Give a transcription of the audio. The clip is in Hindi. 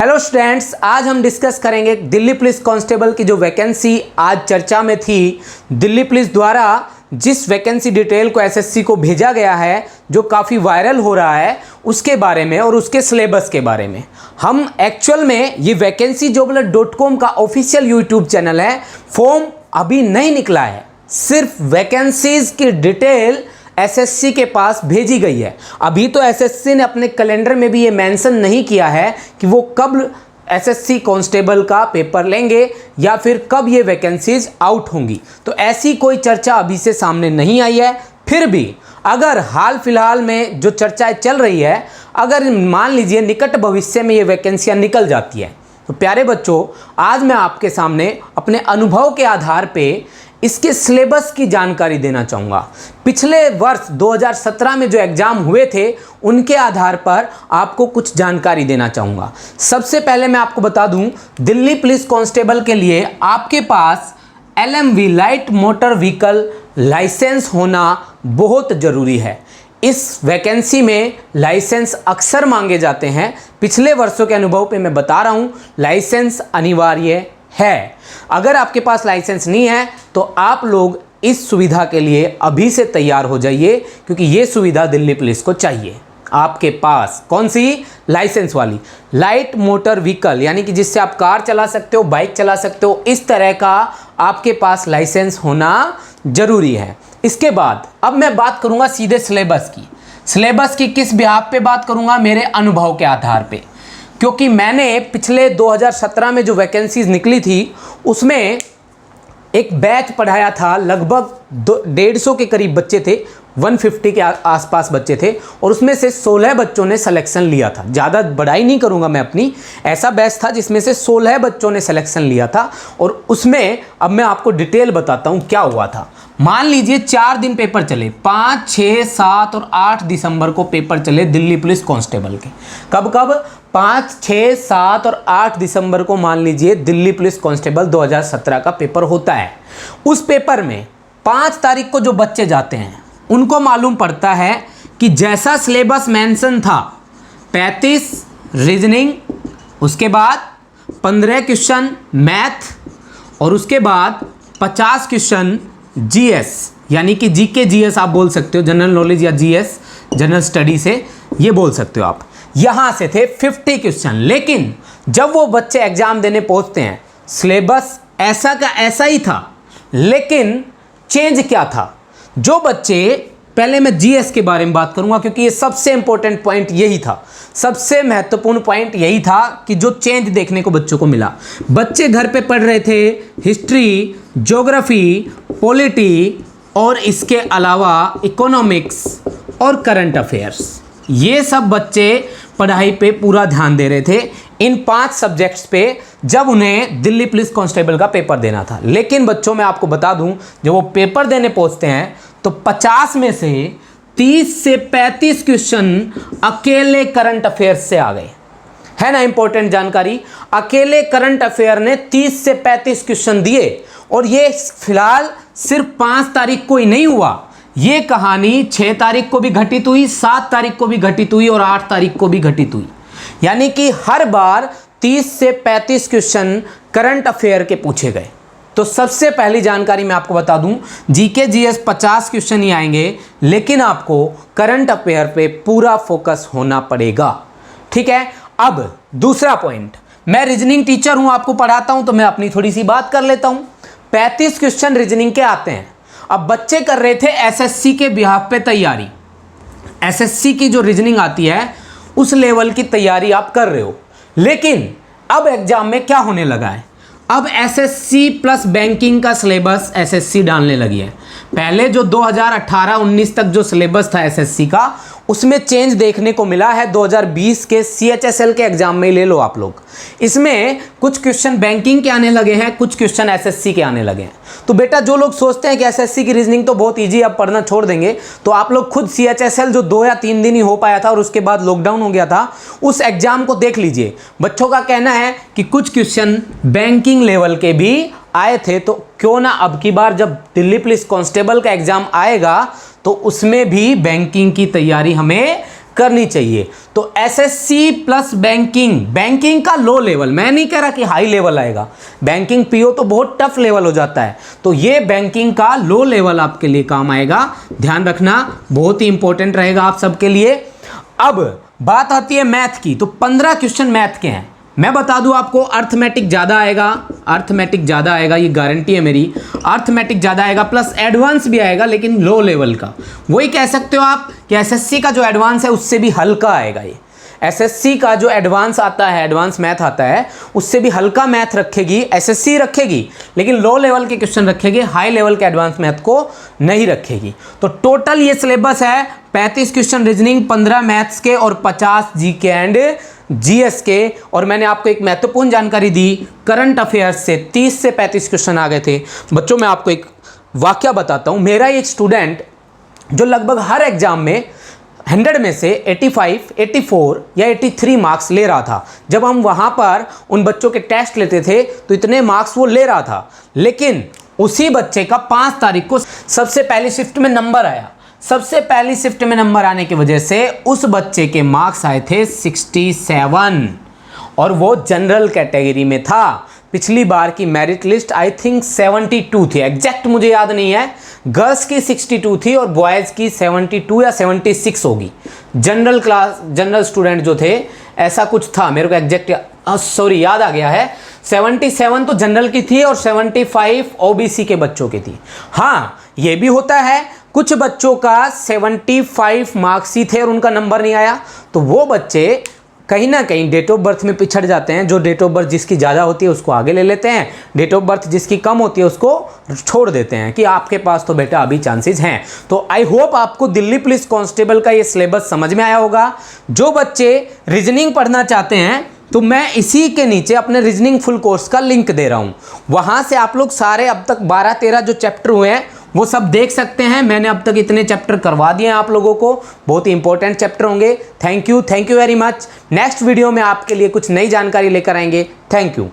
हेलो स्टूडेंट्स, आज हम डिस्कस करेंगे दिल्ली पुलिस कांस्टेबल की जो वैकेंसी आज चर्चा में थी। दिल्ली पुलिस द्वारा जिस वैकेंसी डिटेल को एसएससी को भेजा गया है, जो काफ़ी वायरल हो रहा है, उसके बारे में और उसके सिलेबस के बारे में हम एक्चुअल में ये वैकेंसी jobalert.com का ऑफिशियल यूट्यूब चैनल है। फॉर्म अभी नहीं निकला है, सिर्फ वैकेंसीज की डिटेल एसएससी के पास भेजी गई है। अभी तो एसएससी ने अपने कैलेंडर में भी ये मेंशन नहीं किया है कि वो कब एसएससी कांस्टेबल का पेपर लेंगे या फिर कब ये वैकेंसीज आउट होंगी। तो ऐसी कोई चर्चा अभी से सामने नहीं आई है। फिर भी अगर हाल फिलहाल में जो चर्चाएं चल रही है, अगर मान लीजिए निकट भविष्य में ये वैकेंसियां निकल जाती है, तो प्यारे बच्चों, आज मैं आपके सामने अपने अनुभव के आधार पे इसके सिलेबस की जानकारी देना चाहूँगा। पिछले वर्ष 2017 में जो एग्ज़ाम हुए थे, उनके आधार पर आपको कुछ जानकारी देना चाहूँगा। सबसे पहले मैं आपको बता दूं, दिल्ली पुलिस कांस्टेबल के लिए आपके पास LMV light motor vehicle licence होना बहुत ज़रूरी है। इस वैकेंसी में लाइसेंस अक्सर मांगे जाते हैं। पिछले वर्षों के अनुभव पे मैं बता रहा हूँ, लाइसेंस अनिवार्य है। अगर आपके पास लाइसेंस नहीं है तो आप लोग इस सुविधा के लिए अभी से तैयार हो जाइए, क्योंकि ये सुविधा दिल्ली पुलिस को चाहिए। आपके पास कौन सी? लाइसेंस वाली लाइट मोटर व्हीकल, यानी कि जिससे आप कार चला सकते हो, बाइक चला सकते हो, इस तरह का आपके पास लाइसेंस होना जरूरी है। इसके बाद अब मैं बात करूंगा सीधे सिलेबस की। सिलेबस की किस बिहाफ पे बात करूंगा? मेरे अनुभव के आधार पे, क्योंकि मैंने पिछले 2017 में जो वैकेंसीज निकली थी, उसमें एक बैच पढ़ाया था। लगभग 150 के करीब बच्चे थे, 150 के आसपास बच्चे थे, और उसमें से 16 बच्चों ने सिलेक्शन लिया था। ज़्यादा बड़ाई नहीं करूँगा मैं अपनी, ऐसा बैच था जिसमें से 16 बच्चों ने सिलेक्शन लिया था। और उसमें अब मैं आपको डिटेल बताता हूँ क्या हुआ था। मान लीजिए 4 दिन पेपर चले, 5, 6, 7 और 8 दिसंबर को पेपर चले दिल्ली पुलिस कांस्टेबल के। कब 5, 6, 7 और 8 दिसंबर को मान लीजिए दिल्ली पुलिस कांस्टेबल 2017 का पेपर होता है। उस पेपर में 5 तारीख को जो बच्चे जाते हैं, उनको मालूम पड़ता है कि जैसा सिलेबस मेंशन था, 35 रीजनिंग, उसके बाद 15 क्वेश्चन मैथ, और उसके बाद 50 क्वेश्चन जीएस, यानी कि जीके जीएस आप बोल सकते हो, जनरल नॉलेज या जीएस जनरल स्टडी से ये बोल सकते हो आप। यहाँ से थे 50 क्वेश्चन। लेकिन जब वो बच्चे एग्जाम देने पहुँचते हैं, सिलेबस ऐसा का ऐसा ही था, लेकिन चेंज क्या था? जो बच्चे, पहले मैं जीएस के बारे में बात करूंगा, क्योंकि ये सबसे इंपॉर्टेंट पॉइंट यही था, सबसे महत्वपूर्ण पॉइंट यही था कि जो चेंज देखने को बच्चों को मिला। बच्चे घर पे पढ़ रहे थे हिस्ट्री, ज्योग्राफी, पॉलिटी और इसके अलावा इकोनॉमिक्स और करंट अफेयर्स। ये सब बच्चे पढ़ाई पे पूरा ध्यान दे रहे थे इन 5 सब्जेक्ट्स पे, जब उन्हें दिल्ली पुलिस कांस्टेबल का पेपर देना था। लेकिन बच्चों, मैं आपको बता दूं, जब वो पेपर देने पहुंचते हैं तो 50 में से 30 से 35 क्वेश्चन अकेले करंट अफेयर्स से आ गए। है ना इंपॉर्टेंट जानकारी? अकेले करंट अफेयर ने 30 से 35 क्वेश्चन दिए, और ये फिलहाल सिर्फ 5 तारीख को ही नहीं हुआ। ये कहानी 6 तारीख को भी घटित हुई, 7 तारीख को भी घटित हुई और 8 तारीख को भी घटित हुई। यानी कि हर बार 30 से 35 क्वेश्चन करंट अफेयर के पूछे गए। तो सबसे पहली जानकारी मैं आपको बता दूं, जीके जीएस 50 क्वेश्चन ही आएंगे, लेकिन आपको करंट अफेयर पे पूरा फोकस होना पड़ेगा। ठीक है। अब दूसरा पॉइंट, मैं रीजनिंग टीचर हूं, आपको पढ़ाता हूं, तो मैं अपनी थोड़ी सी बात कर लेता हूं। 35 क्वेश्चन रीजनिंग के आते हैं। अब बच्चे कर रहे थे एसएससी के बिहाफ पे तैयारी। एसएससी की जो रीजनिंग आती है, उस लेवल की तैयारी आप कर रहे हो। लेकिन अब एग्जाम में क्या होने लगा है? अब एसएससी प्लस बैंकिंग का सिलेबस एसएससी डालने लगी है। पहले जो 2018-19 तक जो सिलेबस था एसएससी का, उसमें चेंज देखने को मिला है। 2020 के CHSL के एग्जाम में ले लो आप लोग, इसमें कुछ क्वेश्चन बैंकिंग के आने लगे हैं, कुछ क्वेश्चन एसएससी के आने लगे हैं। तो बेटा, जो लोग सोचते हैं कि एसएससी की रीजनिंग तो बहुत इजी, अब पढ़ना छोड़ देंगे, तो आप लोग खुद CHSL जो 2 या 3 दिन ही हो पाया था और उसके बाद लॉकडाउन हो गया था, उस एग्जाम को देख लीजिए। बच्चों का कहना है कि कुछ क्वेश्चन बैंकिंग लेवल के भी आए थे, तो क्यों ना अब की बार जब दिल्ली पुलिस कांस्टेबल का एग्जाम आएगा, तो उसमें भी बैंकिंग की तैयारी हमें करनी चाहिए। तो एसएससी प्लस बैंकिंग, बैंकिंग का लो लेवल, मैं नहीं कह रहा कि हाई लेवल आएगा, बैंकिंग पीओ तो बहुत टफ लेवल हो जाता है, तो ये बैंकिंग का लो लेवल आपके लिए काम आएगा, ध्यान रखना, बहुत ही इंपॉर्टेंट रहेगा आप सबके लिए। अब बात आती है मैथ की, तो 15 क्वेश्चन मैथ के हैं। मैं बता दूं आपको, अर्थमेटिक ज़्यादा आएगा, अर्थमेटिक ज़्यादा आएगा, ये गारंटी है मेरी, अर्थमेटिक ज़्यादा आएगा, प्लस एडवांस भी आएगा लेकिन लो लेवल का। वही कह सकते हो आप कि एसएससी का जो एडवांस है उससे भी हल्का आएगा। ये एसएससी का जो एडवांस आता है, एडवांस मैथ आता है, उससे भी हल्का मैथ रखेगी एसएससी, रखेगी लेकिन लो लेवल के क्वेश्चन रखेगी, हाई लेवल के एडवांस मैथ को नहीं रखेगी। तो टोटल ये सिलेबस है 35 क्वेश्चन रीजनिंग, 15 मैथ्स के और 50 जीके एंड जीएस के। और मैंने आपको एक महत्वपूर्ण जानकारी दी, करंट अफेयर्स से 30 से 35 क्वेश्चन आ गए थे। बच्चों मैं आपको एक वाकया बताता हूँ, मेरा एक स्टूडेंट जो लगभग हर एग्जाम में 100 में से 85, 84 या 83 मार्क्स ले रहा था। जब हम वहाँ पर उन बच्चों के टेस्ट लेते थे तो इतने मार्क्स वो ले रहा था, लेकिन उसी बच्चे का 5 तारीख को सबसे पहली शिफ्ट में नंबर आया। सबसे पहली शिफ्ट में नंबर आने की वजह से उस बच्चे के मार्क्स आए थे 67 और वो जनरल कैटेगरी में था। पिछली बार की मेरिट लिस्ट आई थिंक 72 थी, एग्जैक्ट मुझे याद नहीं है, गर्ल्स की 62 थी और बॉयज़ की 72 या 76 होगी। जनरल क्लास, जनरल स्टूडेंट जो थे ऐसा कुछ था, मेरे को एग्जैक्ट सॉरी याद आ गया है, 77 तो जनरल की थी और 75 ओबीसी के बच्चों की थी। हाँ ये भी होता है, कुछ बच्चों का 75 मार्क्स ही थे और उनका नंबर नहीं आया, तो वो बच्चे कहीं ना कहीं डेट ऑफ बर्थ में पिछड़ जाते हैं। जो डेट ऑफ बर्थ जिसकी ज़्यादा होती है उसको आगे ले लेते हैं, डेट ऑफ बर्थ जिसकी कम होती है उसको छोड़ देते हैं कि आपके पास तो बेटा अभी चांसेस हैं। तो आई होप आपको दिल्ली पुलिस कांस्टेबल का ये सिलेबस समझ में आया होगा। जो बच्चे रीजनिंग पढ़ना चाहते हैं तो मैं इसी के नीचे अपने रीजनिंग फुल कोर्स का लिंक दे रहा हूँ, वहाँ से आप लोग सारे अब तक 12-13 जो चैप्टर हुए हैं वो सब देख सकते हैं। मैंने अब तक इतने चैप्टर करवा दिए हैं आप लोगों को, बहुत ही इंपॉर्टेंट चैप्टर होंगे। Thank you very much. Next video में आपके लिए कुछ नई जानकारी लेकर आएंगे। Thank you.